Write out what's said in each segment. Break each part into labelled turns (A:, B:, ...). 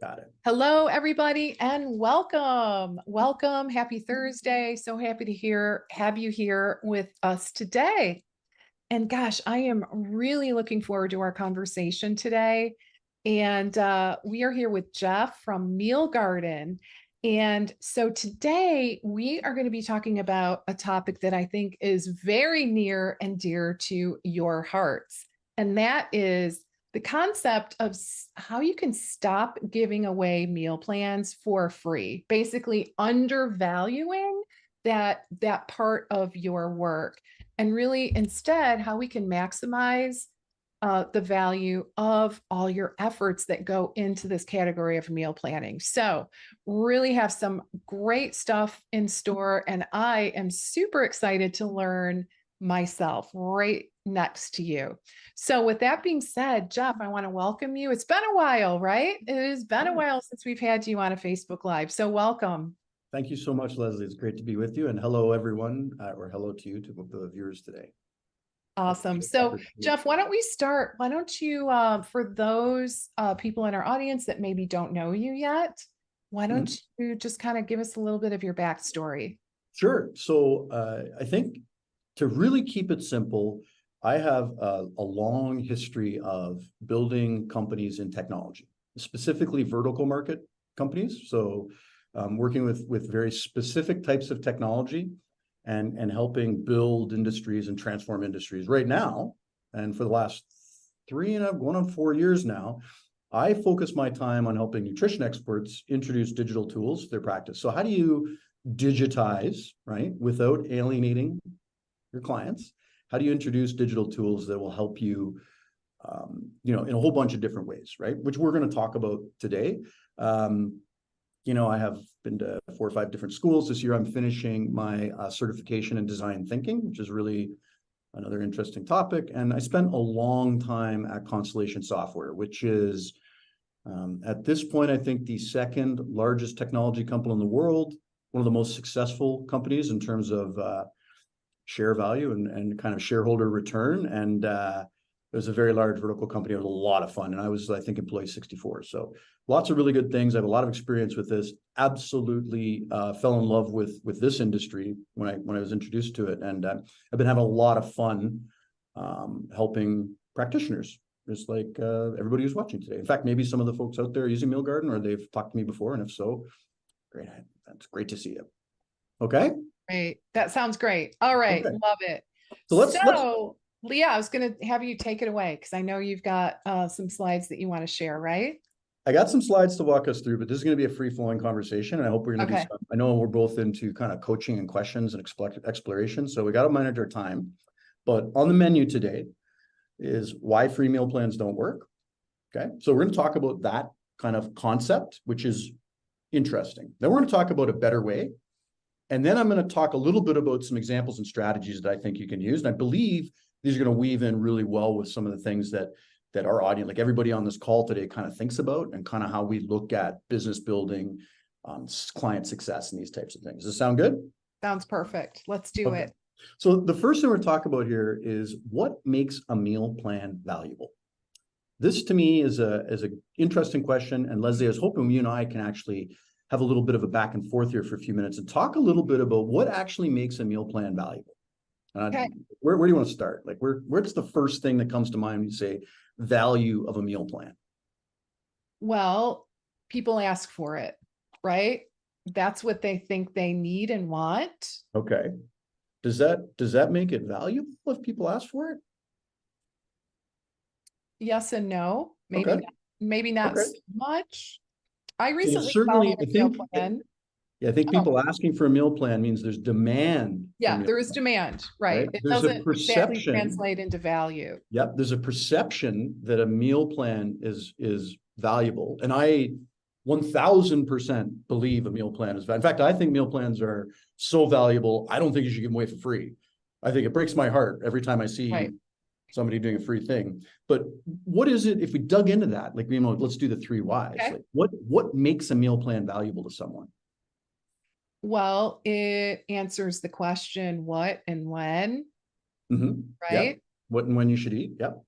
A: Got it.
B: Hello, everybody, and welcome. Welcome. Happy Thursday. So happy to have you here with us today. And gosh, I am really looking forward to our conversation today. And we are here with Jeff from Meal Garden. And so today we are going to be talking about a topic that I think is very near and dear to your hearts. And that is the concept of how you can stop giving away meal plans for free, basically undervaluing that part of your work, and really instead how we can maximize the value of all your efforts that go into this category of meal planning. So really have some great stuff in store, and I am super excited to learn myself right next to you. So with that being said, Jeff, I want to welcome you. It's been a while, right? It has been a while since we've had you on a Facebook Live. So welcome.
A: Thank you so much, Leslie. It's great to be with you. And hello, everyone, or hello to you, to the viewers today.
B: Awesome. So, Jeff, why don't we start? Why don't you, for those people in our audience that maybe don't know you yet, why don't you just kind of give us a little bit of your backstory?
A: Sure. So I think to really keep it simple, I have a long history of building companies in technology, specifically vertical market companies. So working with very specific types of technology and helping build industries and transform industries. Right now, and for the last 4 years now, I focus my time on helping nutrition experts introduce digital tools to their practice. So how do you digitize, right, without alienating your clients? How do you introduce digital tools that will help you, in a whole bunch of different ways, right? Which we're going to talk about today. I have been to 4 or 5 different schools. This year, I'm finishing my certification in design thinking, which is really another interesting topic. And I spent a long time at Constellation Software, which is, at this point, I think the second largest technology company in the world, one of the most successful companies in terms of share value and kind of shareholder return. And it was a very large vertical company. It was a lot of fun. And I was, I think, employee 64. So lots of really good things. I have a lot of experience with this. Absolutely fell in love with this industry when I was introduced to it. And I've been having a lot of fun helping practitioners, just like everybody who's watching today. In fact, maybe some of the folks out there are using Meal Garden, or they've talked to me before. And if so, great. That's great to see you. Okay.
B: Great. That sounds great. All right.
A: Okay.
B: Love it.
A: So let's
B: Leah, I was going to have you take it away because I know you've got some slides that you want to share, right?
A: I got some slides to walk us through, but this is going to be a free-flowing conversation, and I hope we're going to do some. I know we're both into kind of coaching and questions and exploration, so we got to manage our time. But on the menu today is why free meal plans don't work. Okay, so we're going to talk about that kind of concept, which is interesting. Then we're going to talk about a better way, and then I'm going to talk a little bit about some examples and strategies that I think you can use, and I believe these are going to weave in really well with some of the things that our audience, like everybody on this call today, kind of thinks about, and kind of how we look at business building, client success, and these types of things. Does this sound good?
B: Sounds perfect. Let's do it.
A: So the first thing we're talking about here is what makes a meal plan valuable. This to me is a interesting question. And Leslie, I was hoping you and I can actually have a little bit of a back and forth here for a few minutes and talk a little bit about what actually makes a meal plan valuable.
B: Okay.
A: Where do you want to start? Like, where's the first thing that comes to mind when you say value of a meal plan?
B: Well, people ask for it, right? That's what they think they need and want.
A: Okay. Does that make it valuable if people ask for it?
B: Yes and no. Maybe not so much. I recently
A: certainly,
B: followed a meal plan.
A: Yeah, I think people asking for a meal plan means there's demand.
B: Yeah, there is demand, right? It doesn't exactly translate into value.
A: Yep, there's a perception that a meal plan is valuable, and I 1000% believe a meal plan is valuable. In fact, I think meal plans are so valuable. I don't think you should give them away for free. I think it breaks my heart every time I see somebody doing a free thing. But what is it, if we dug into that, like, let's do the 3 whys. Okay. Like, what makes a meal plan valuable to someone?
B: Well, it answers the question, what and when, right?
A: Yep. What and when you should eat. Yep.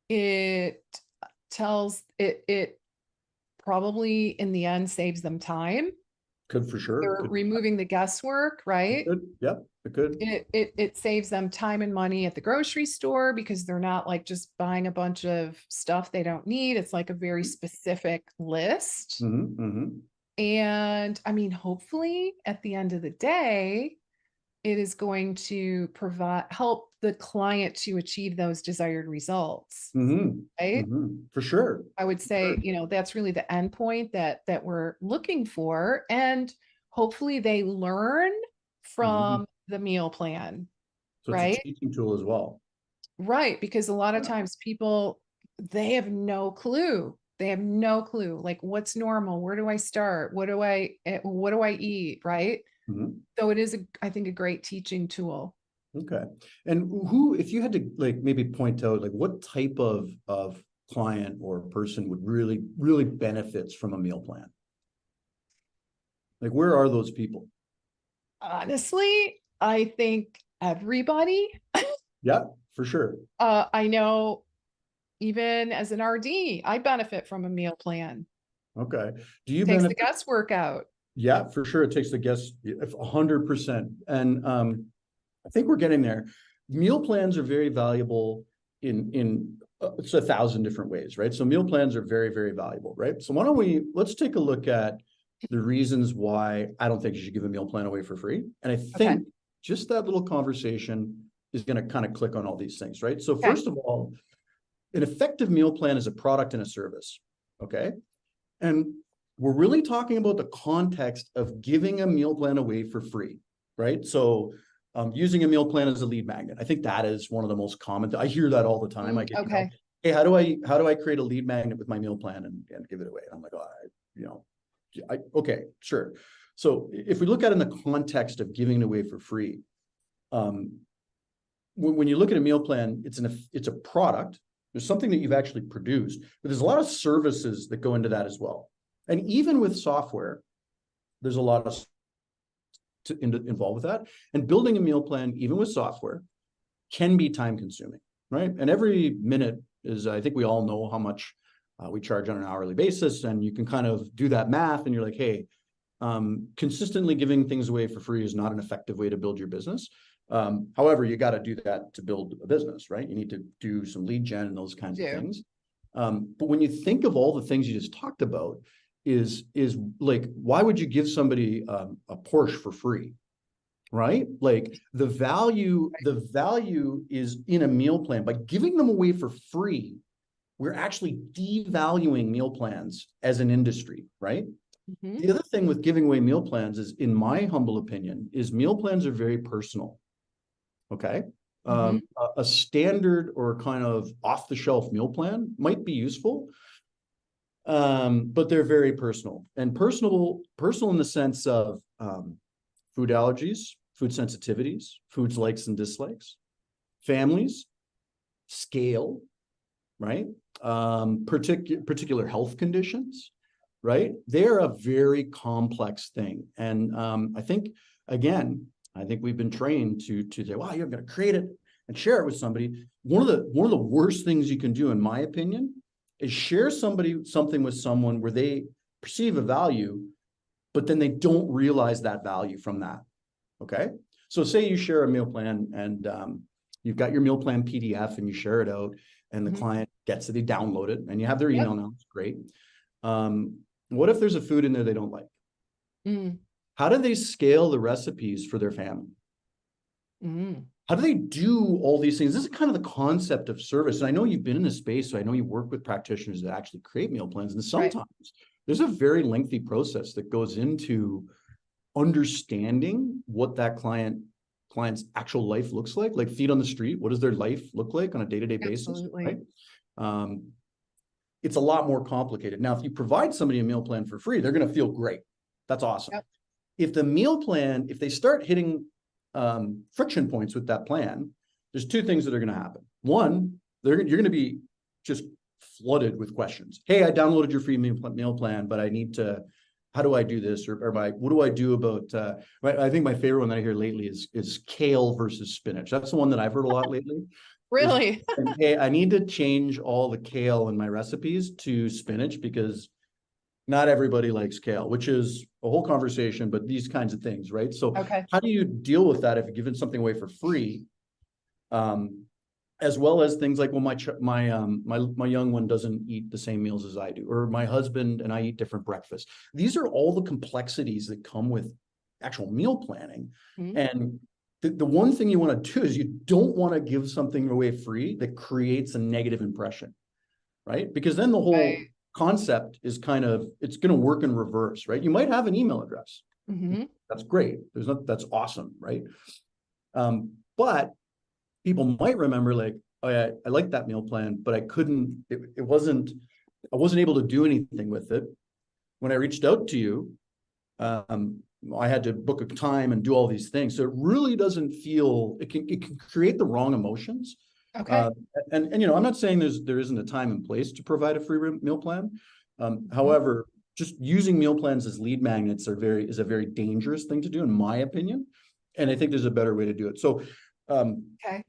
B: It tells it probably in the end saves them time.
A: Could for sure.
B: They're removing the guesswork, right?
A: Could. Yep, it could.
B: It saves them time and money at the grocery store because they're not like just buying a bunch of stuff they don't need. It's like a very specific list. And I mean, hopefully at the end of the day, it is going to help the client to achieve those desired results. Right?
A: For sure.
B: I would say, that's really the end point that we're looking for. And hopefully they learn from the meal plan.
A: So
B: right?
A: It's a teaching tool as well.
B: Right. Because a lot of times people, they have no clue. They have no clue. Like, what's normal? Where do I start? What do I eat? Right. So it is, I think, a great teaching tool.
A: Okay. And if you had to like maybe point out like what type of client or person would really benefits from a meal plan? Like, where are those people?
B: Honestly, I think everybody.
A: Yeah, for sure.
B: I know even as an RD, I benefit from a meal plan.
A: Okay. Do you
B: Takes the
A: benefit?
B: guesswork out.
A: Yeah, for sure. It takes the guess 100%. And I think we're getting there. Meal plans are very valuable in it's 1,000 different ways, right? So meal plans are very valuable, right? So let's take a look at the reasons why I don't think you should give a meal plan away for free. And I think just that little conversation is going to kind of click on all these things, right? So first of all, an effective meal plan is a product and a service, okay? And we're really talking about the context of giving a meal plan away for free, right? So using a meal plan as a lead magnet. I think that is one of the most common. I hear that all the time. I get, hey, how do I create a lead magnet with my meal plan and give it away? And I'm like, oh, okay, sure. So if we look at it in the context of giving it away for free, when you look at a meal plan, it's a product. There's something that you've actually produced, but there's a lot of services that go into that as well. And even with software, there's a lot of involved with that. And building a meal plan, even with software, can be time consuming, right? And every minute is, I think we all know how much we charge on an hourly basis, and you can kind of do that math and you're like, hey, consistently giving things away for free is not an effective way to build your business. However, you got to do that to build a business, right? You need to do some lead gen and those kinds of things. But when you think of all the things you just talked about, is like, why would you give somebody a Porsche for free, right? Like the value is in a meal plan. By giving them away for free, we're actually devaluing meal plans as an industry, right? The other thing with giving away meal plans is, in my humble opinion, is meal plans are very personal. Okay. A standard or kind of off-the-shelf meal plan might be useful, but they're very personal. And personal in the sense of food allergies, food sensitivities, foods likes and dislikes, families, scale, right? Particular health conditions, right? They're a very complex thing. And I think we've been trained to say, wow, you're going to create it and share it with somebody. One of the worst things you can do, in my opinion, is share something with someone where they perceive a value, but then they don't realize that value from that. Okay. So say you share a meal plan and you've got your meal plan PDF and you share it out and the client gets it, they download it and you have their email now. It's great. What if there's a food in there they don't like? How do they scale the recipes for their family? How do they do all these things? This is kind of the concept of service. And I know you've been in this space, so I know you work with practitioners that actually create meal plans. And sometimes there's a very lengthy process that goes into understanding what that client's actual life looks like feet on the street. What does their life look like on a day-to-day basis? Right? It's a lot more complicated. Now, if you provide somebody a meal plan for free, they're going to feel great. That's awesome. If the meal plan, if they start hitting friction points with that plan, there's two things that are going to happen. One, you're going to be just flooded with questions. Hey, I downloaded your free meal plan, but I need to, how do I do this? Or what do I do about, I think my favorite one that I hear lately is kale versus spinach. That's the one that I've heard a lot lately.
B: Really?
A: Hey, I need to change all the kale in my recipes to spinach because not everybody likes kale, which is a whole conversation, but these kinds of things, right? So
B: Okay.
A: how do you deal with that if you're giving something away for free? As well as things like, well, my young one doesn't eat the same meals as I do, or my husband and I eat different breakfasts. These are all the complexities that come with actual meal planning.
B: Mhm.
A: And the one thing you want to do is you don't want to give something away free that creates a negative impression, right? Because then the whole
B: Right.
A: concept is kind of, it's going to work in reverse, right? You might have an email address.
B: Mhm.
A: That's great. That's awesome, right? But people might remember like, oh yeah, I like that meal plan, but I wasn't able to do anything with it. When I reached out to you, I had to book a time and do all these things. So it really doesn't feel, it can create the wrong emotions.
B: Okay.
A: And I'm not saying there isn't a time and place to provide a free meal plan.
B: Mhm.
A: However, just using meal plans as lead magnets is a very dangerous thing to do, in my opinion. And I think there's a better way to do it. So
B: Okay.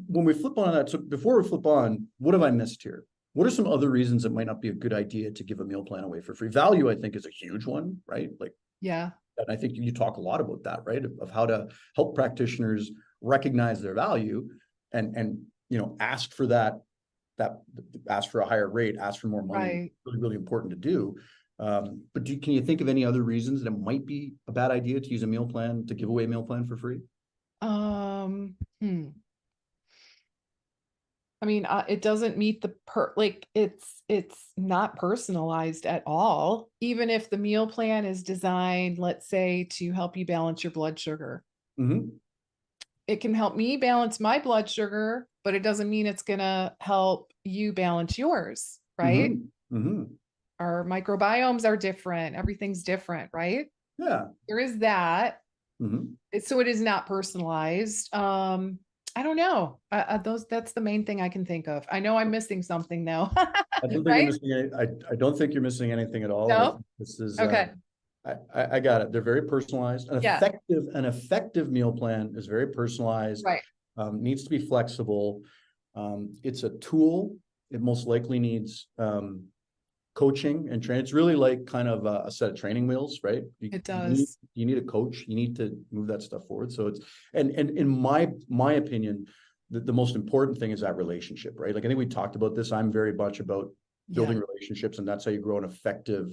A: when we flip on that, so before we flip on, what have I missed here? What are some other reasons it might not be a good idea to give a meal plan away for free? Value, I think, is a huge one, right? Like,
B: Yeah.
A: and I think you talk a lot about that, right? Of how to help practitioners recognize their value and ask for ask for a higher rate, ask for more money.
B: Right.
A: Really, really important to do. But can you think of any other reasons that it might be a bad idea to use a meal plan, to give away a meal plan for free?
B: Um, hmm. I mean, it doesn't meet the like it's not personalized at all. Even if the meal plan is designed, let's say, to help you balance your blood sugar.
A: Mm-hmm.
B: It can help me balance my blood sugar, but it doesn't mean it's going to help you balance yours, right?
A: Mm-hmm. Mm-hmm.
B: Our microbiomes are different. Everything's different, right?
A: Yeah.
B: There is that.
A: Mm-hmm.
B: So it is not personalized. I don't know. That's the main thing I can think of. I know I'm missing something though,
A: I don't think you're
B: right?
A: missing any, I don't think you're missing anything at all. I
B: No?
A: think this is
B: Okay.
A: I got it. They're very personalized.
B: Yeah.
A: An effective meal plan is very personalized,
B: Right.
A: needs to be flexible. It's a tool. It most likely needs coaching and training. It's really like kind of a set of training wheels, right?
B: It does.
A: You need a coach. You need to move that stuff forward. So it's and in my opinion, the most important thing is that relationship, right? Like I think we talked about this. I'm very much about
B: Yeah.
A: building relationships, and that's how you grow an effective,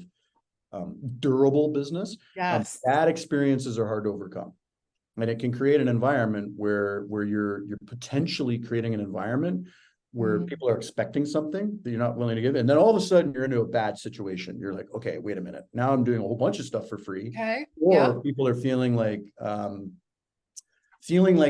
A: durable business.
B: Yes.
A: Bad experiences are hard to overcome, and it can create an environment where you're potentially creating an environment where
B: Mhm.
A: people are expecting something that you're not willing to give, and then all of a sudden you're into a bad situation. You're like, okay, wait a minute, now I'm doing a whole bunch of stuff for free,
B: Okay. Yep.
A: or people are feeling like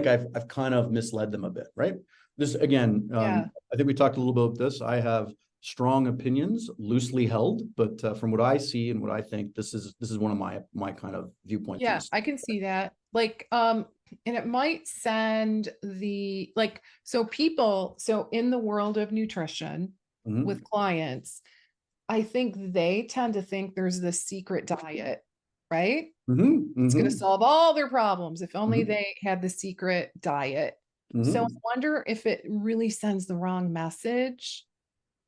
A: I've kind of misled them a bit, right? This again,
B: Yeah.
A: I think we talked a little about this. I have strong opinions, loosely held, but from what I see and what I think, this is one of my kind of viewpoints.
B: Yeah, I can see that. Like, and it might send the like, so in the world of nutrition
A: Mhm.
B: with clients, I think they tend to think there's this secret diet, right?
A: Mhm.
B: It's going to
A: Mhm.
B: solve all their problems if only
A: Mhm.
B: they had the secret diet. So I
A: Mhm.
B: wonder if it really sends the wrong message.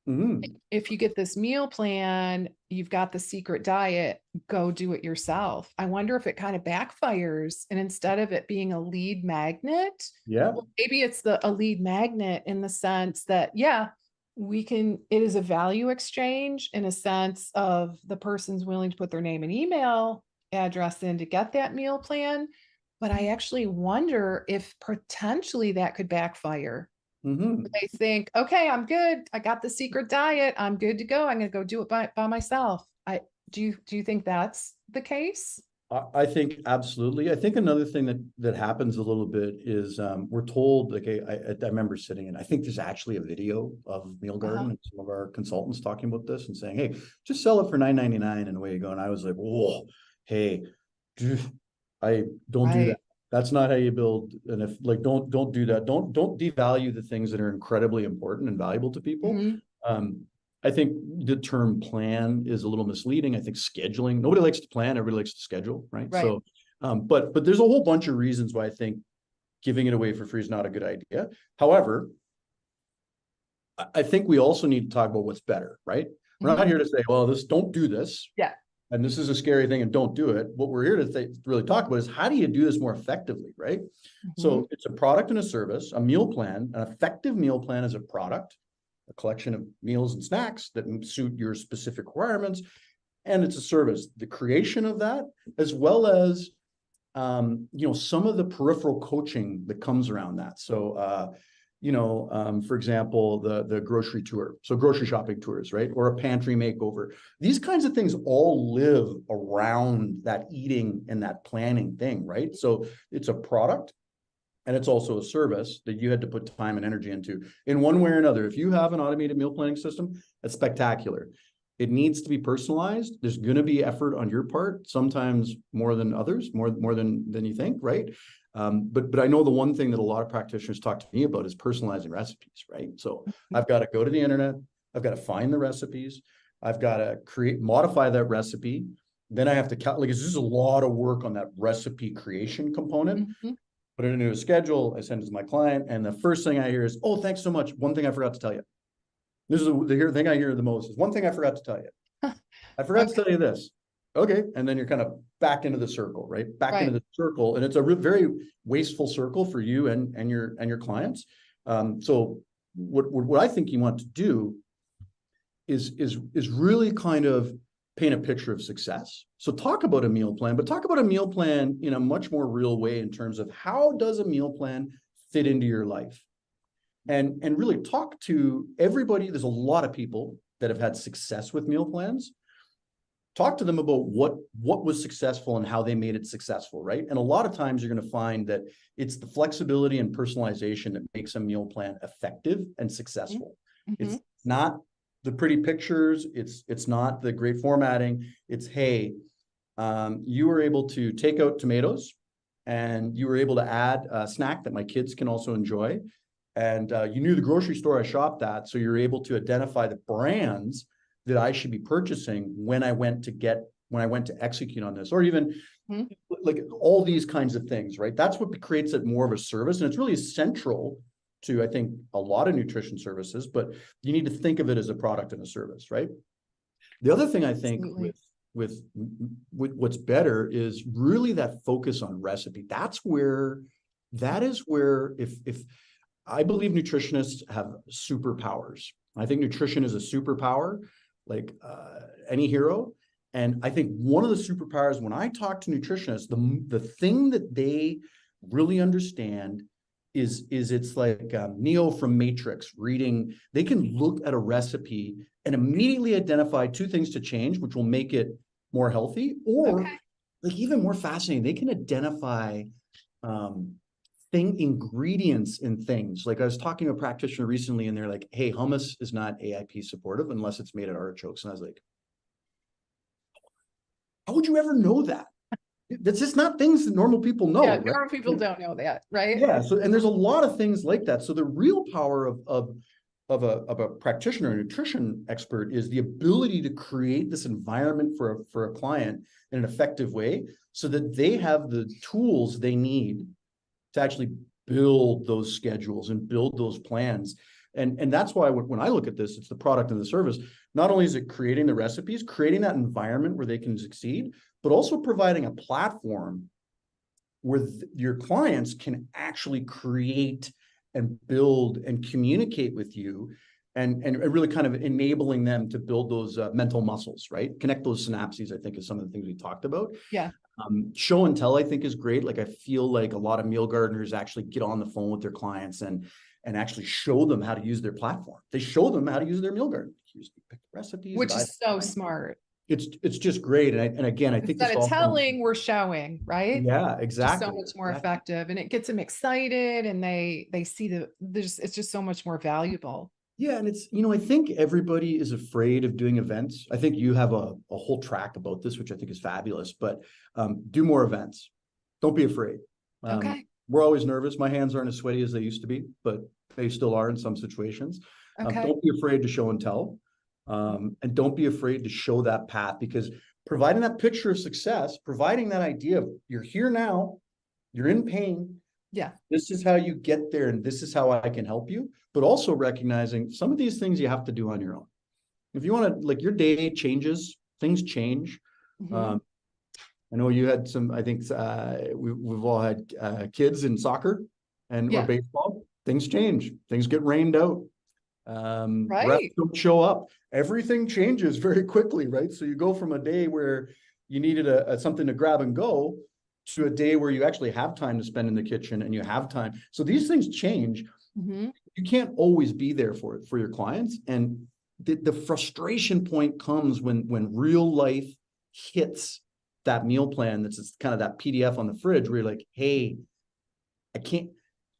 A: Mhm.
B: If you get this meal plan, you've got the secret diet, go do it yourself. I wonder if it kind of backfires and instead of it being a lead magnet,
A: Yeah.
B: well, maybe it's a lead magnet in the sense that, yeah, it is a value exchange in a sense of the person's willing to put their name and email address in to get that meal plan. But I actually wonder if potentially that could backfire.
A: Mhm.
B: They think, okay, I'm good. I got the secret diet. I'm good to go. I'm going to go do it by myself. Do you think that's the case?
A: I think absolutely. I think another thing that happens a little bit is we're told, like I remember sitting in, I think there's actually a video of Meal
B: Uh-huh.
A: Garden and some of our consultants talking about this and saying, hey, just sell it for $9.99 and away you go. And I was like, whoa, hey, I don't do that.
B: Right.
A: That's not how you build. And if like, don't do that. Don't devalue the things that are incredibly important and valuable to people.
B: Mhm.
A: Um, I think the term plan is a little misleading. I think scheduling, nobody likes to plan, everybody likes to schedule, right?
B: Right.
A: So, but there's a whole bunch of reasons why I think giving it away for free is not a good idea. However, I think we also need to talk about what's better, right? We're not here to say, well, don't do this.
B: Yeah.
A: And this is a scary thing and don't do it. What we're here to really talk about is how do you do this more effectively, right? So it's a product and a service, a meal plan. An effective meal plan is a product, a collection of meals and snacks that suit your specific requirements. And it's a service, the creation of that, as well as, some of the peripheral coaching that comes around that. So, for example, the grocery tour, so grocery shopping tours, right? Or a pantry makeover. These kinds of things all live around that eating and that planning thing, right? So it's a product and it's also a service that you had to put time and energy into in one way or another. If you have an automated meal planning system, that's spectacular. It needs to be personalized. There's going to be effort on your part, sometimes more than others, more than you think, right? But I know the one thing that a lot of practitioners talk to me about is personalizing recipes, right? So I've got to go to the internet, I've got to find the recipes, I've got to modify that recipe. Then I have to calculate, this is a lot of work on that recipe creation component. Put it into a schedule, I send it to my client, and the first thing I hear is, oh, thanks so much. One thing I forgot to tell you. This is the thing I hear the most is one thing I forgot to tell you. I forgot to tell you this. Okay. And then you're kind of back into the circle, right? Back into the circle. And it's a very wasteful circle for you and your clients. So what I think you want to do is really kind of paint a picture of success. So talk about a meal plan, but talk about a meal plan in a much more real way in terms of how does a meal plan fit into your life? And really talk to everybody. There's a lot of people that have had success with meal plans. Talk to them about what was successful and how they made it successful, right? And a lot of times you're going to find that it's the flexibility and personalization that makes a meal plan effective and successful. It's not the pretty pictures. It's not the great formatting. It's, hey, you were able to take out tomatoes and you were able to add a snack that my kids can also enjoy. And you knew the grocery store I shopped at, so you're able to identify the brands that I should be purchasing when I went to execute on this, or even like all these kinds of things, right? That's what creates it more of a service, and it's really central to, I think, a lot of nutrition services. But you need to think of it as a product and a service, right? The other thing I think with what's better is really that focus on recipe. That is where if I believe nutritionists have superpowers. I think nutrition is a superpower, like any hero. And I think one of the superpowers, when I talk to nutritionists, the thing that they really understand is it's like Neo from Matrix reading. They can look at a recipe and immediately identify two things to change, which will make it more healthy, or like even more fascinating, they can identify ingredients in things. Like I was talking to a practitioner recently and they're like, hey, hummus is not AIP supportive unless it's made of artichokes. And I was like, how would you ever know that? That's just not things that normal people know.
B: Yeah,
A: right?
B: normal people don't know that, right?
A: Yeah. So, and there's a lot of things like that. So the real power of a practitioner, a nutrition expert, is the ability to create this environment for a client in an effective way so that they have the tools they need to actually build those schedules and build those plans. And that's why when I look at this, it's the product and the service. Not only is it creating the recipes, creating that environment where they can succeed, but also providing a platform where your clients can actually create and build and communicate with you and really kind of enabling them to build those mental muscles, right? Connect those synapses, I think, is some of the things we talked about.
B: Yeah.
A: Show and tell, I think, is great. Like I feel like a lot of meal gardeners actually get on the phone with their clients and actually show them how to use their platform. They show them how to use their meal garden. Pick recipes,
B: which is so smart.
A: It's just great. And again, I think
B: instead of telling, we're showing, right?
A: Yeah, exactly.
B: Just so much more effective, and it gets them excited, and they see it's just so much more valuable.
A: Yeah, and it's, I think everybody is afraid of doing events. I think you have a whole track about this, which I think is fabulous, but do more events. Don't be afraid. We're always nervous. My hands aren't as sweaty as they used to be, but they still are in some situations. Don't be afraid to show and tell. And don't be afraid to show that path, because providing that picture of success, providing that idea of you're here now, you're in pain.
B: Yeah.
A: This is how you get there, and this is how I can help you. But also recognizing some of these things you have to do on your own. if you want to, like, your day changes, things change.
B: Mhm.
A: I know you had some, I think we've all had kids in soccer or
B: Yeah,
A: baseball. Things change. Things get rained out. Refs
B: right.
A: don't show up. Everything changes very quickly, right? So you go from a day where you needed something to grab and go to a day where you actually have time to spend in the kitchen and you have time. So these things change.
B: Mhm.
A: You can't always be there for your clients. And the frustration point comes when real life hits that meal plan that's just kind of that PDF on the fridge where you're like, hey, I can't,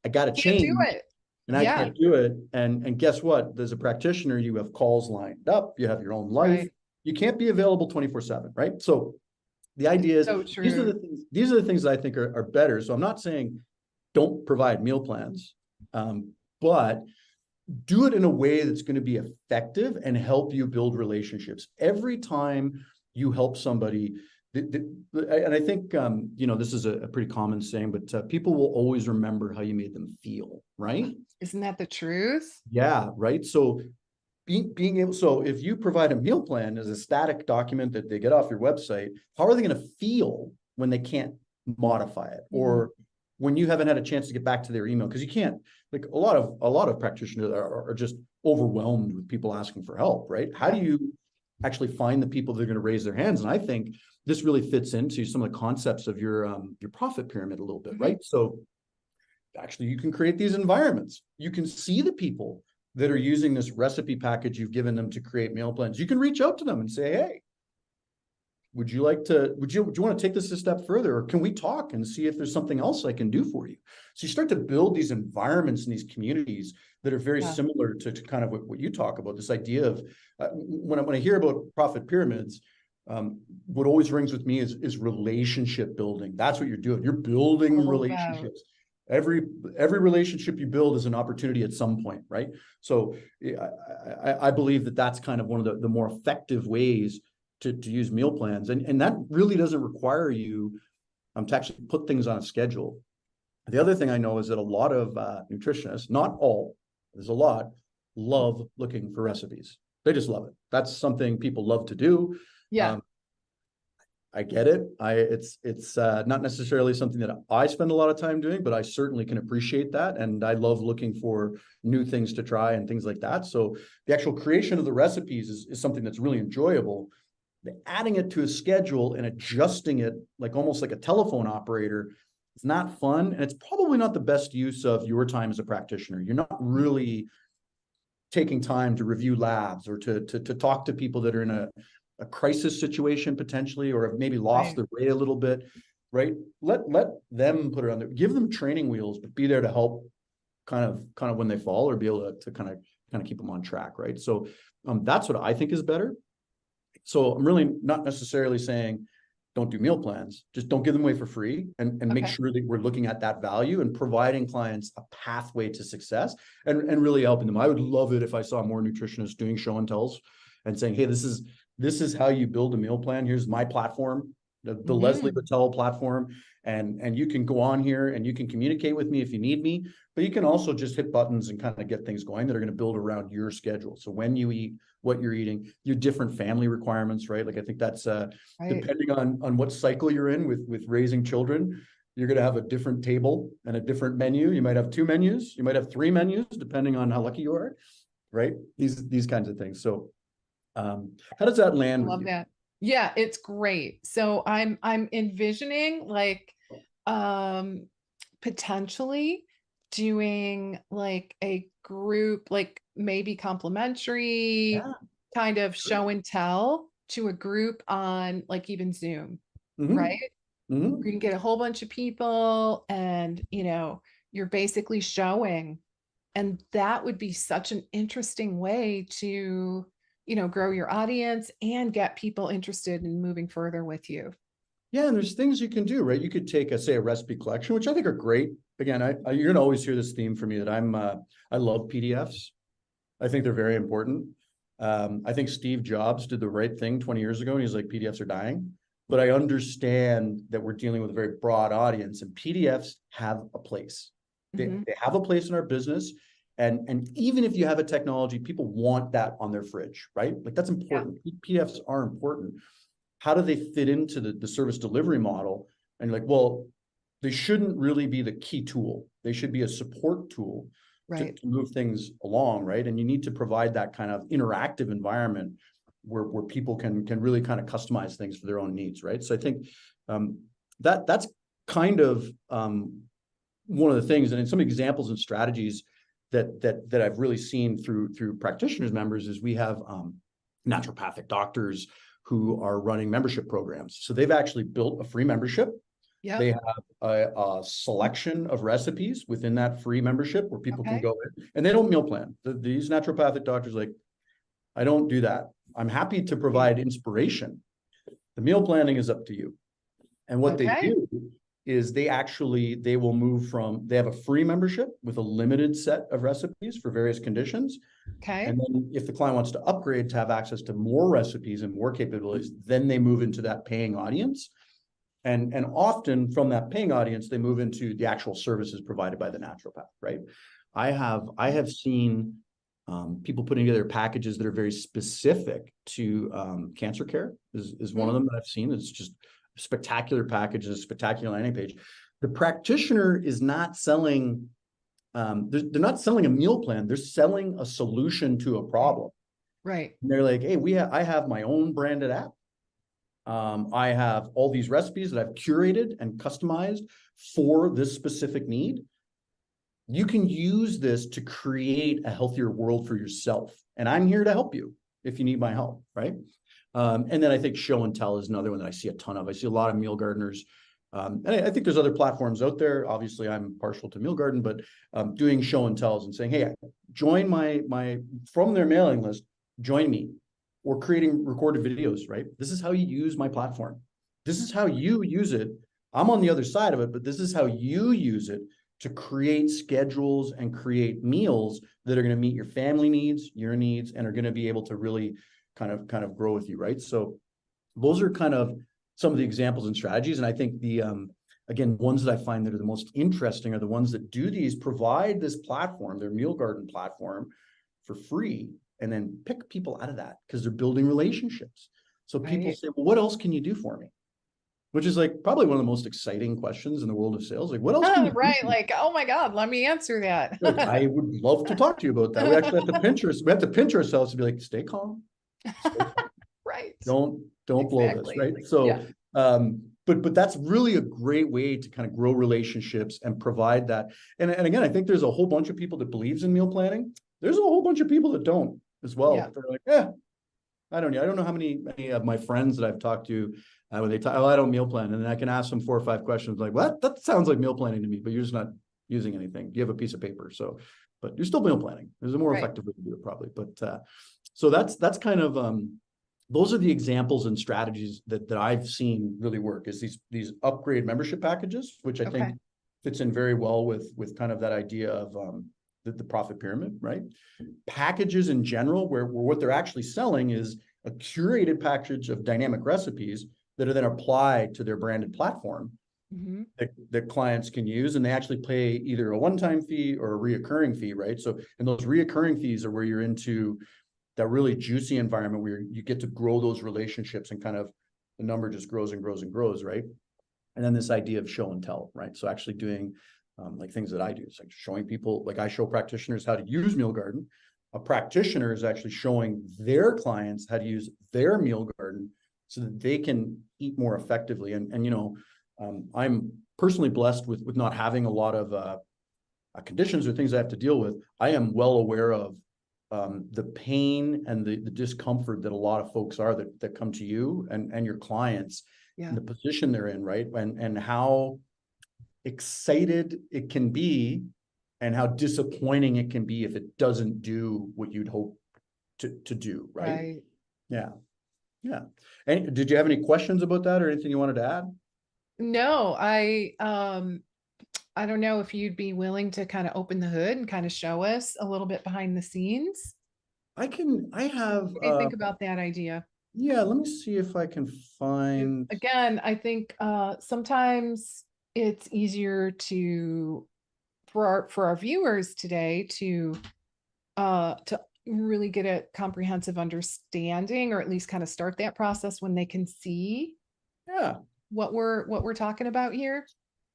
A: I got to
B: Can't do
A: change
B: it.
A: and I
B: Yeah,
A: can't do it. And guess what? As a practitioner, you have calls lined up, you have your own life.
B: right.
A: You can't be available 24/7, right? So the
B: It's
A: idea is
B: so true.
A: these are the things that I think are better. So I'm not saying don't provide meal plans, but do it in a way that's going to be effective and help you build relationships. Every time you help somebody, and I think, this is a pretty common saying, but people will always remember how you made them feel, right?
B: Isn't that the truth?
A: Yeah, right. So being able, so if you provide a meal plan as a static document that they get off your website, how are they going to feel when they can't modify it,
B: Mhm.
A: or when you haven't had a chance to get back to their email? Because you can't, like, a lot of practitioners are just overwhelmed with people asking for help, right? How do
B: Yeah.
A: you actually find the people that are going to raise their hands? And I think this really fits into some of the concepts of your profit pyramid a little bit,
B: Mhm.
A: right? So actually, you can create these environments. You can see the people that are using this recipe package you've given them to create meal plans. You can reach out to them and say, hey, would you want to take this a step further, or can we talk and see if there's something else I can do for you? So you start to build these environments and these communities that are very
B: Yeah.
A: similar to kind of what you talk about, this idea of when I hear about profit pyramids, what always rings with me is relationship building. That's what you're doing. You're building
B: All about.
A: relationships. Every relationship you build is an opportunity at some point, right? So I believe that that's kind of one of the more effective ways to use meal plans. And that really doesn't require you to actually put things on a schedule. The other thing I know is that a lot of nutritionists, not all, there's a lot, love looking for recipes. They just love it. That's something people love to do.
B: Yeah.
A: Um, I get it. It's not necessarily something that I spend a lot of time doing, but I certainly can appreciate that. And I love looking for new things to try and things like that. So the actual creation of the recipes is something that's really enjoyable. Adding it to a schedule and adjusting it like almost like a telephone operator, it's not fun. And it's probably not the best use of your time as a practitioner. You're not really taking time to review labs or to talk to people that are in a crisis situation potentially, or have maybe lost
B: Right.
A: their way a little bit, right? Let them put it on there, give them training wheels, but be there to help kind of when they fall, or be able to kind of keep them on track, right? So that's what I think is better. So I'm really not necessarily saying don't do meal plans, just don't give them away for free, and make
B: Okay.
A: sure that we're looking at that value and providing clients a pathway to success, and really helping them. I would love it if I saw more nutritionists doing show and tells and saying, hey, this is how you build a meal plan. Here's my platform, the Leslie
B: Mhm.
A: platform. And you can go on here and you can communicate with me if you need me, but you can also just hit buttons and kind of get things going that are going to build around your schedule. So when you eat, what you're eating, your different family requirements, right? Like, I think that's
B: Right.
A: depending on what cycle you're in with raising children, you're going to have a different table and a different menu. You might have 2 menus, you might have 3 menus, depending on how lucky you are, right? These kinds of things. So how does that
B: I
A: land with
B: love
A: you?
B: that. Yeah, it's great. So I'm envisioning like um potentially doing like a group, like maybe complimentary
A: Yeah,
B: kind of
A: sure.
B: show and tell to a group on like even Zoom,
A: Mm-hmm.
B: right?
A: Mm-hmm.
B: You can get a whole bunch of people and you're basically showing, and that would be such an interesting way to grow your audience and get people interested in moving further with you.
A: Yeah, and there's things you can do, right? You could take say a recipe collection, which I think are great. Again, you're gonna always hear this theme from me that I love PDFs. I think they're very important. I think Steve Jobs did the right thing 20 years ago, and he's like, PDFs are dying. But I understand that we're dealing with a very broad audience, and PDFs have a place. They,
B: Mhm.
A: they have a place in our business. And even if you have a technology, people want that on their fridge, right? Like that's important. PDFs are important. How do they fit into the service delivery model? And you're like, well, they shouldn't really be the key tool. They should be a support tool to move things along, right? And you need to provide that kind of interactive environment where people can really kind of customize things for their own needs, right? So I think that's kind of one of the things, and in some examples and strategies that I've really seen through practitioners members is we have naturopathic doctors who are running membership programs. So they've actually built a free membership. They have a selection of recipes within that free membership where people can go in, and they don't meal plan. These naturopathic doctors like, I don't do that. I'm happy to provide inspiration. The meal planning is up to you. And what they do is they will move from, they have a free membership with a limited set of recipes for various conditions. And then if the client wants to upgrade to have access to more recipes and more capabilities, then they move into that paying audience. And often from that paying audience, they move into the actual services provided by the naturopath, right? I have seen people putting together packages that are very specific to cancer care is one of them that I've seen. It's just spectacular packages, spectacular landing page. The practitioner is not selling, they're not selling a meal plan. They're selling a solution to a problem.
B: Right.
A: And they're like, hey, I have my own branded app. I have all these recipes that I've curated and customized for this specific need. You can use this to create a healthier world for yourself. And I'm here to help you if you need my help, right? And then I think show and tell is another one that I see a ton of. I see a lot of meal gardeners. And I think there's other platforms out there. Obviously, I'm partial to Meal Garden, but doing show and tells and saying, hey, join my from their mailing list, join me. Or creating recorded videos, right? This is how you use my platform. This is how you use it. I'm on the other side of it, but this is how you use it to create schedules and create meals that are going to meet your family needs, your needs, and are going to be able to really kind of grow with you, right? So those are kind of some of the examples and strategies. And I think the, again, ones that I find that are the most interesting are the ones that do these, provide this platform, their Meal Garden platform for free, and then pick people out of that because they're building relationships. So people say, well, what else can you do for me? Which is like probably one of the most exciting questions in the world of sales. Like, what else can you do?
B: Like, oh my God, let me answer that.
A: Like, I would love to talk to you about that. We actually have to pinch ourselves to be like, stay calm.
B: Right.
A: Don't blow this, right? So but that's really a great way to kind of grow relationships and provide that. And again, I think there's a whole bunch of people that believes in meal planning. There's a whole bunch of people that don't as well. They're like, I don't know how many of my friends that I've talked to when they talk, I don't meal plan. And then I can ask them 4 or 5 questions like, what? That sounds like meal planning to me, but you're just not using anything. You have a piece of paper. So, but you're still meal planning. There's a more effective way to do it probably. But so that's kind of, those are the examples and strategies that I've seen really work is these upgrade membership packages, which I think fits in very well with kind of that idea of the profit pyramid, right? Packages in general, where what they're actually selling is a curated package of dynamic recipes that are then applied to their branded platform that clients can use, and they actually pay either a one-time fee or a reoccurring fee, right? So, and those reoccurring fees are where you're into that really juicy environment where you get to grow those relationships and kind of the number just grows and grows and grows, right? And then this idea of show and tell, right? So actually doing like things that I do. It's like showing people, like I show practitioners how to use Meal Garden. A practitioner is actually showing their clients how to use their Meal Garden so that they can eat more effectively. And you know, I'm personally blessed with not having a lot of conditions or things I have to deal with. I am well aware of the pain and the discomfort that a lot of folks are that come to you and your clients in the position they're in, right? And how excited it can be and how disappointing it can be if it doesn't do what you'd hope to do, right? Yeah. And did you have any questions about that or anything you wanted to add?
B: No, I don't know if you'd be willing to kind of open the hood and kind of show us a little bit behind the scenes.
A: I have
B: What do you think about that idea?
A: Yeah, let me see if I can find.
B: Again, I think sometimes it's easier to for our viewers today to really get a comprehensive understanding, or at least kind of start that process when they can see
A: Yeah,
B: what we're talking about here?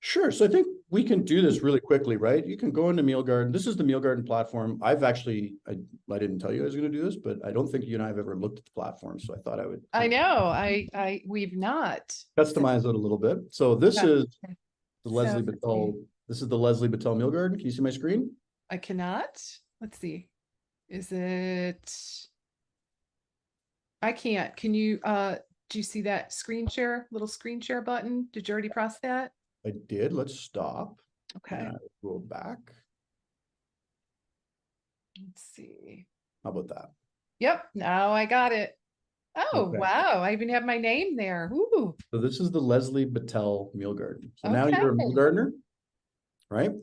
A: sure. So I think we can do this really quickly, right? You can go into Meal Garden. This is the Meal Garden platform. I didn't tell you I was going to do this, but I don't think you and I have ever looked at the platform. So I thought I would
B: I
A: kind of
B: know. We've not.
A: customize it a little bit. So this
B: Yeah.
A: is the
B: So
A: Leslie Battel. This is the Leslie Battel Meal Garden. Can you see my screen?
B: I cannot. Let's see. Is it? I can't. Can you do you see that screen share, little screen share button? Did you already press that?
A: I did. Let's stop
B: Okay.
A: and go back.
B: Let's see.
A: How about that?
B: Yep, now I got it. Oh,
A: Okay.
B: wow. I even have my name there. Ooh,
A: So this is the Leslie Battel Meal Garden. So now
B: okay.
A: you're a meal gardener, right? We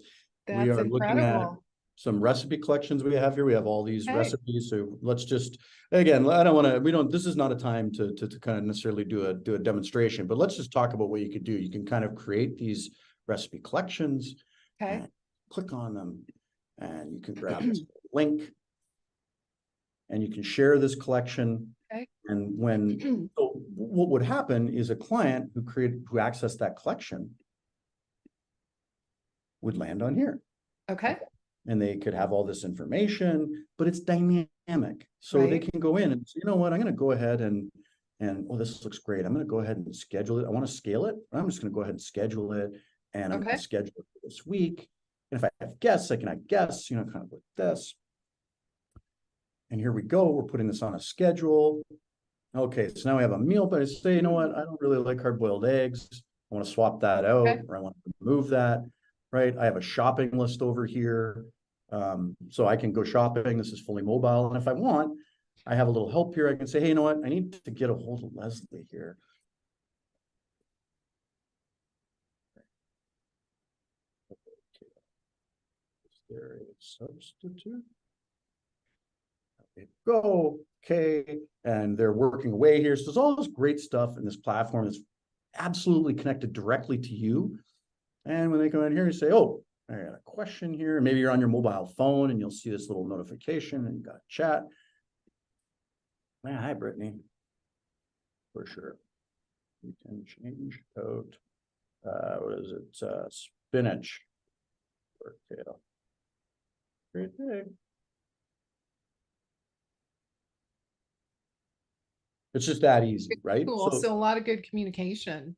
B: That's
A: are looking at
B: incredible.
A: some recipe collections we have here. We have all these
B: Okay.
A: recipes. So let's just, again, I don't want to, we don't, this is not a time to kind of necessarily do a demonstration, but let's just talk about what you could do. You can kind of create these recipe collections
B: Okay.
A: and click on them, and you can grab this link and you can share this collection.
B: Okay.
A: And so what would happen is a client who accessed that collection would land on here.
B: Okay.
A: And they could have all this information, but it's dynamic. So they
B: Right.
A: can go in and say, you know what, I'm going to go ahead and oh, this looks great. I'm going to go ahead and schedule it. I want to scale it. I'm just going to go ahead and schedule it. And I'm going
B: Okay.
A: to schedule it for this week. And if I have guests, I can have guests, kind of like this. And here we go. We're putting this on a schedule. Okay, so now we have a meal, but I say, you know what? I don't really like hard-boiled eggs. I want to swap that out,
B: Okay.
A: or I want to remove that, right? I have a shopping list over here. So I can go shopping. This is fully mobile. And if I want, I have a little help here. I can say, hey, you know what? I need to get a hold of Leslie here. Is there a substitute? Go, okay, and they're working away here. So there's all this great stuff in this platform that's absolutely connected directly to you. And when they come in here, you say, oh, I got a question here. Maybe you're on your mobile phone and you'll see this little notification and you got chat. Yeah, hi, Brittany. For sure. You can change out, what is it? Spinach or kale. Great day. It's just that easy, right?
B: Cool. So a lot of good communication.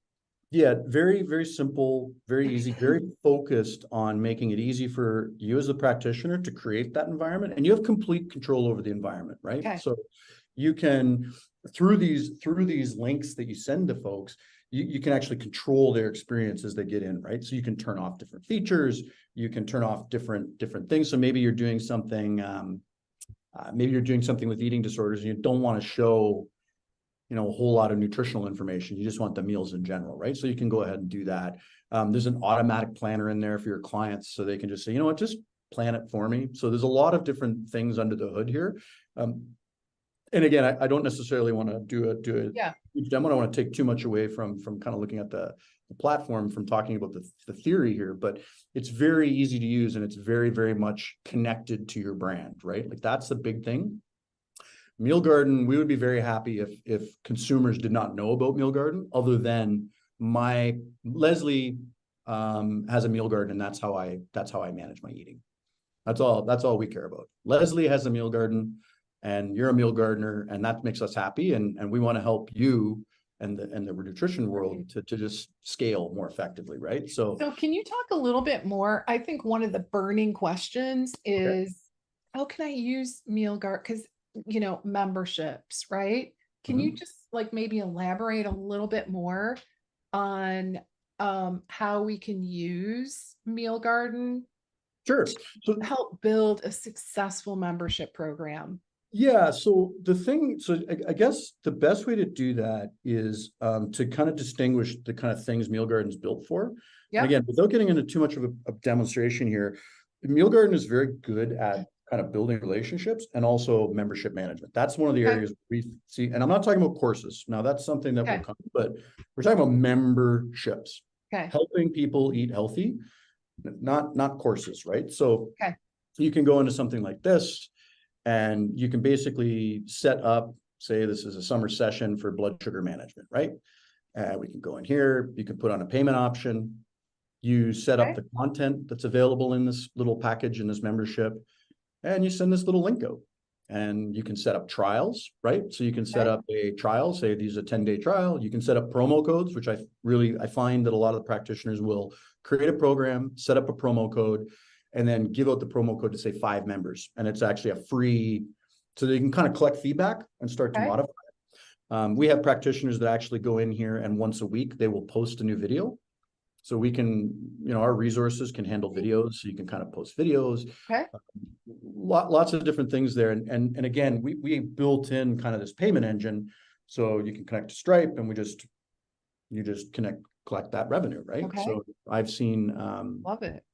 A: Yeah, very, very simple, very easy, very focused on making it easy for you as a practitioner to create that environment, and you have complete control over the environment, right?
B: Okay.
A: So you can, through these links that you send to folks, you can actually control their experience as they get in, right? So you can turn off different features, you can turn off different things. So maybe you're doing something, with eating disorders and you don't want to show a whole lot of nutritional information. You just want the meals in general, right? So you can go ahead and do that. There's an automatic planner in there for your clients, so they can just say, you know what, just plan it for me. So there's a lot of different things under the hood here. And again, I don't necessarily want to do a huge demo. I don't want to take too much away from kind of looking at the platform, from talking about the theory here, but it's very easy to use and it's very, very much connected to your brand, right? Like that's the big thing. Meal Garden, we would be very happy if consumers did not know about Meal Garden, other than Leslie has a Meal Garden, and that's how I manage my eating. That's all we care about. Leslie has a Meal Garden, and you're a meal gardener, and that makes us happy, and we want to help you and the nutrition world to just scale more effectively, right? So
B: can you talk a little bit more? I think one of the burning questions is, how can I use Meal Garden? Because memberships, right? Can you just like maybe elaborate a little bit more on how we can use Meal Garden
A: sure.
B: to help build a successful membership program?
A: Yeah, so I guess the best way to do that is to kind of distinguish the kind of things Meal Garden's built for.
B: Yeah.
A: And again, without getting into too much of a demonstration here, Meal Garden is very good at kind of building relationships and also membership management. That's one of the areas we see, and I'm not talking about courses. Now that's something that will come, but we're talking about memberships, helping people eat healthy. not courses, right? So
B: Okay.
A: you can go into something like this, and you can basically set up, say this is a summer session for blood sugar management, right? We can go in here, you can put on a payment option, you set up
B: Okay.
A: the content that's available in this little package, in this membership, and you send this little link out. And you can set up trials, right? So you can set
B: Okay.
A: up a trial, say these are a 10-day trial. You can set up promo codes, which I find that a lot of the practitioners will create a program, set up a promo code, and then give out the promo code to say 5 members. And it's actually a free, so that you can kind of collect feedback and start to
B: Okay.
A: modify it. We have practitioners that actually go in here, and once a week they will post a new video. So we can, our resources can handle videos, so you can kind of post videos.
B: Okay.
A: Lots of different things there. And again, we built in kind of this payment engine, so you can connect to Stripe, and you just collect that revenue, right?
B: Okay.
A: So I've seen
B: Love it.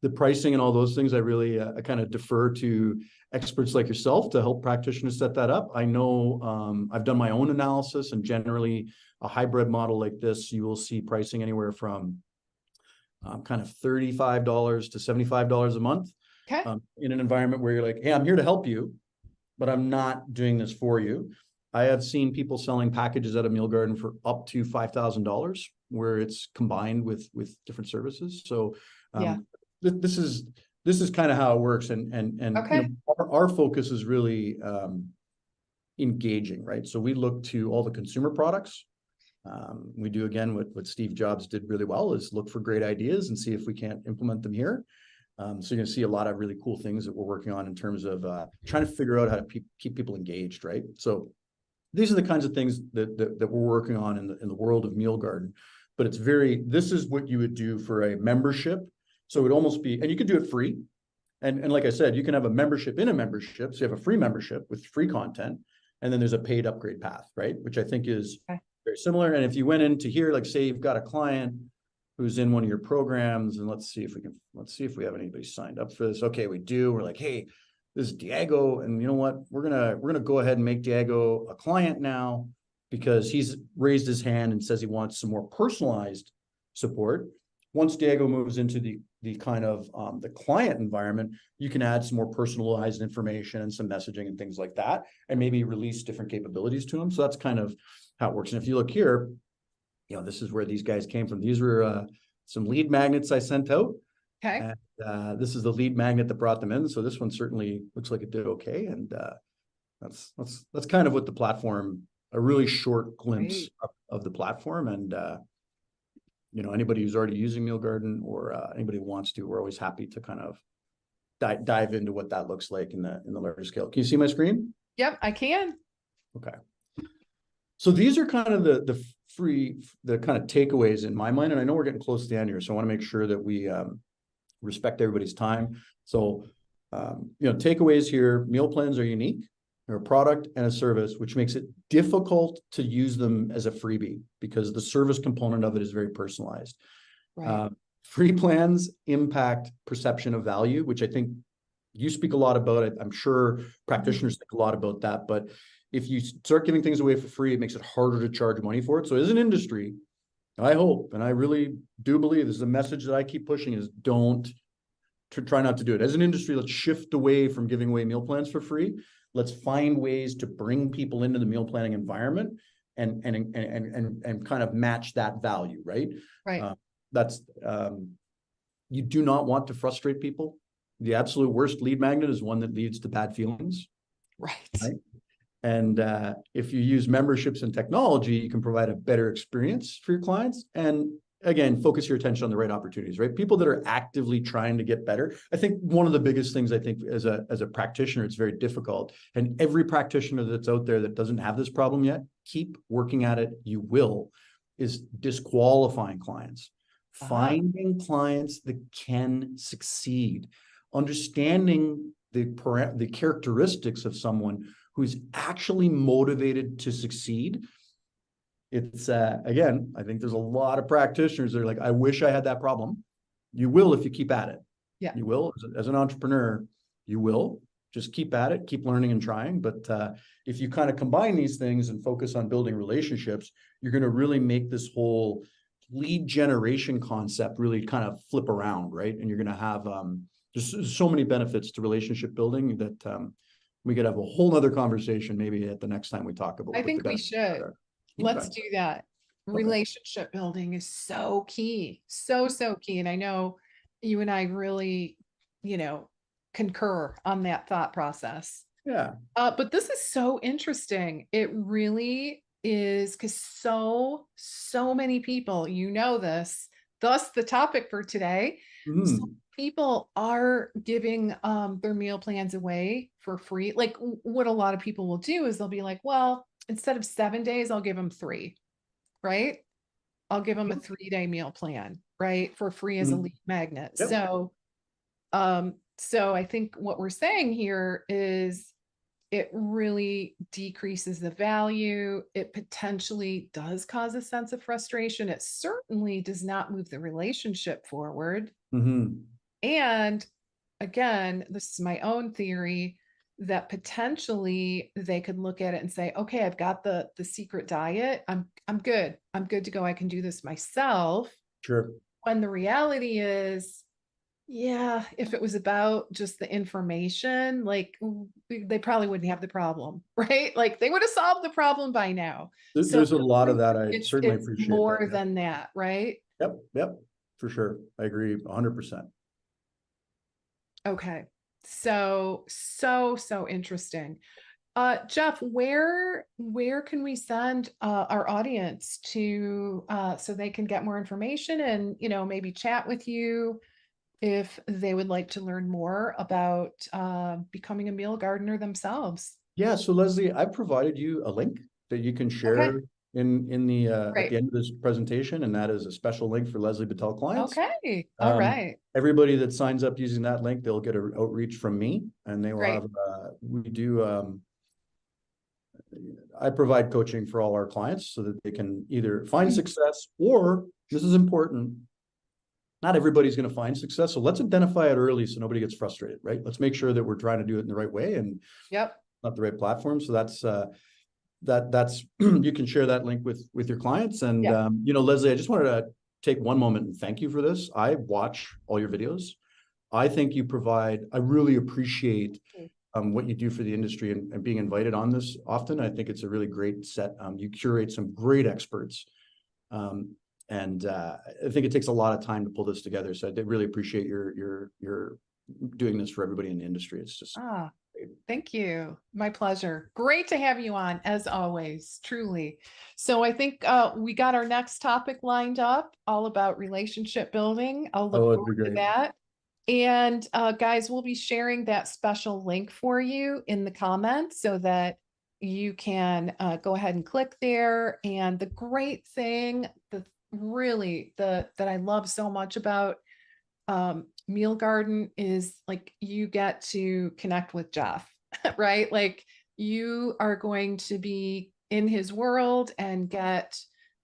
A: the pricing and all those things. I really I kind of defer to experts like yourself to help practitioners set that up. I know I've done my own analysis, and generally a hybrid model like this, you will see pricing anywhere from kind of $35 to $75 a month.
B: Okay.
A: In an environment where you're like, hey, I'm here to help you, but I'm not doing this for you. I have seen people selling packages at a meal garden for up to $5,000, where it's combined with different services. So
B: Yeah.
A: this is kind of how it works. And
B: Okay.
A: our focus is really engaging, right? So we look to all the consumer products. We do, again, what Steve Jobs did really well, is look for great ideas and see if we can't implement them here. So you're going to see a lot of really cool things that we're working on in terms of trying to figure out how to keep people engaged, right? So these are the kinds of things that we're working on in the world of Meal Garden. But this is what you would do for a membership. So it would almost be, and you could do it free. And like I said, you can have a membership in a membership. So you have a free membership with free content, and then there's a paid upgrade path, right? Which I think is very similar. And if you went into here, like say you've got a client who's in one of your programs, and let's see if we have anybody signed up for this. Okay, we do. We're like, hey, this is Diego, and you know what? We're gonna go ahead and make Diego a client now, because he's raised his hand and says he wants some more personalized support. Once Diego moves into the kind of the client environment, you can add some more personalized information and some messaging and things like that, and maybe release different capabilities to him. So that's kind of how it works. And if you look here, this is where these guys came from. These were some lead magnets I sent out.
B: Okay.
A: And this is the lead magnet that brought them in. So this one certainly looks like it did okay. And that's kind of what the platform, a really short glimpse of the platform. And anybody who's already using Meal Garden, or anybody who wants to, we're always happy to kind of dive into what that looks like in the larger scale. Can you see my screen?
B: Yep, I can.
A: Okay. So these are kind of the kind of takeaways in my mind. And I know we're getting close to the end here, so I want to make sure that we respect everybody's time. So, takeaways here: meal plans are unique. They're a product and a service, which makes it difficult to use them as a freebie, because the service component of it is very personalized.
B: Right.
A: Free plans impact perception of value, which I think you speak a lot about. I'm sure practitioners think a lot about that. But if you start giving things away for free, it makes it harder to charge money for it. So as an industry, I hope, and I really do believe, this is a message that I keep pushing, is try not to do it. As an industry, let's shift away from giving away meal plans for free. Let's find ways to bring people into the meal planning environment and kind of match that value, right?
B: Right.
A: You do not want to frustrate people. The absolute worst lead magnet is one that leads to bad feelings.
B: Right.
A: And if you use memberships and technology, you can provide a better experience for your clients. And again, focus your attention on the right opportunities, right? People that are actively trying to get better. I think one of the biggest things, I think, as a practitioner, it's very difficult. And every practitioner that's out there that doesn't have this problem yet, keep working at it. You will, is disqualifying clients, finding clients that can succeed, understanding the characteristics of someone who's actually motivated to succeed. It's again, I think there's a lot of practitioners that are like, I wish I had that problem. You will if you keep at it.
B: Yeah.
A: You will, as an entrepreneur, you will just keep at it, keep learning and trying. But if you kind of combine these things and focus on building relationships, you're going to really make this whole lead generation concept really kind of flip around, right? And you're going to have just so many benefits to relationship building that we could have a whole nother conversation maybe at the next time we talk about
B: I
A: what the
B: think we
A: benefits
B: should.
A: are.
B: Let's
A: Okay.
B: do that.
A: Okay.
B: Relationship building is so key. So, so key. And I know you and I really, concur on that thought process.
A: Yeah.
B: But this is so interesting. It really is because so many people, this, thus the topic for today. So
A: Mhm.
B: people are giving their meal plans away for free. Like what a lot of people will do is they'll be like, well, instead of 7 days, I'll give them 3, right? I'll give them a 3-day meal plan, right? For free as a
A: Mhm.
B: lead magnet.
A: Yep.
B: So I think what we're saying here is it really decreases the value. It potentially does cause a sense of frustration. It certainly does not move the relationship forward.
A: Mhm.
B: And again, this is my own theory that potentially they could look at it and say, okay, I've got the secret diet. I'm good. I'm good to go. I can do this myself.
A: Sure.
B: When the reality is, yeah, if it was about just the information, like they probably wouldn't have the problem, right? Like they would have solved the problem by now. So
A: There's a lot of that. I certainly
B: it's
A: appreciate that.
B: more than that, right?
A: Yep. Yep. For sure. I agree 100%.
B: Okay. So interesting. Jeff, where can we send our audience to so they can get more information and maybe chat with you if they would like to learn more about becoming a meal gardener themselves?
A: Yeah. So Leslie, I provided you a link that you can
B: Okay,
A: share in the at the
B: great.
A: end of this presentation, and that is a special link for Leslie Battelle clients.
B: Okay, all
A: Um,
B: right,
A: Everybody that signs up using that link, they'll get an outreach from me, and they will
B: great.
A: have. We do. I provide coaching for all our clients so that they can either find
B: Mm,
A: success or, this is important, not everybody's going to find success. So let's identify it early so nobody gets frustrated, right? Let's make sure that we're trying to do it in the right way and
B: yep,
A: not the right platform. So that's you can share that link with your clients. And
B: yeah.
A: Leslie, I just wanted to take one moment and thank you for this. I watch all your videos. I think you provide, I really appreciate what you do for the industry and being invited on this often. I think it's a really great set. You curate some great experts. And I think it takes a lot of time to pull this together. So I did really appreciate your doing this for everybody in the industry. It's just
B: Ah, thank you. My pleasure. Great to have you on, as always, truly. So I think we got our next topic lined up, all about relationship building. I'll look
A: oh, it'd be
B: forward to
A: great.
B: that. And guys, we'll be sharing that special link for you in the comments so that you can go ahead and click there. And the great thing, that I love so much about Meal Garden is like you get to connect with Jeff, right? Like you are going to be in his world and get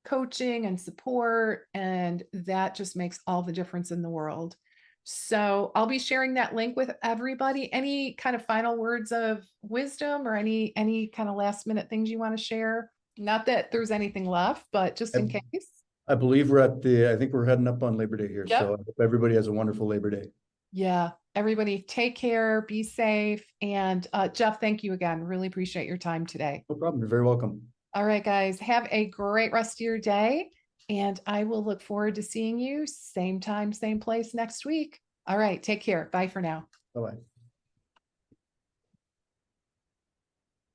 B: coaching and support, and that just makes all the difference in the world. So I'll be sharing that link with everybody. Any kind of final words of wisdom or any kind of last minute things you want to share? Not that there's anything left, but just
A: I,
B: in case.
A: I believe I think we're heading up on Labor Day here. So
B: Yep.
A: I hope everybody has a wonderful Labor Day.
B: Yeah. Everybody take care, be safe. And Jeff, thank you again. Really appreciate your time today.
A: No problem. You're very welcome.
B: All right, guys, have a great rest of your day. And I will look forward to seeing you same time, same place next week. All right, take care. Bye for now.
A: Bye-bye.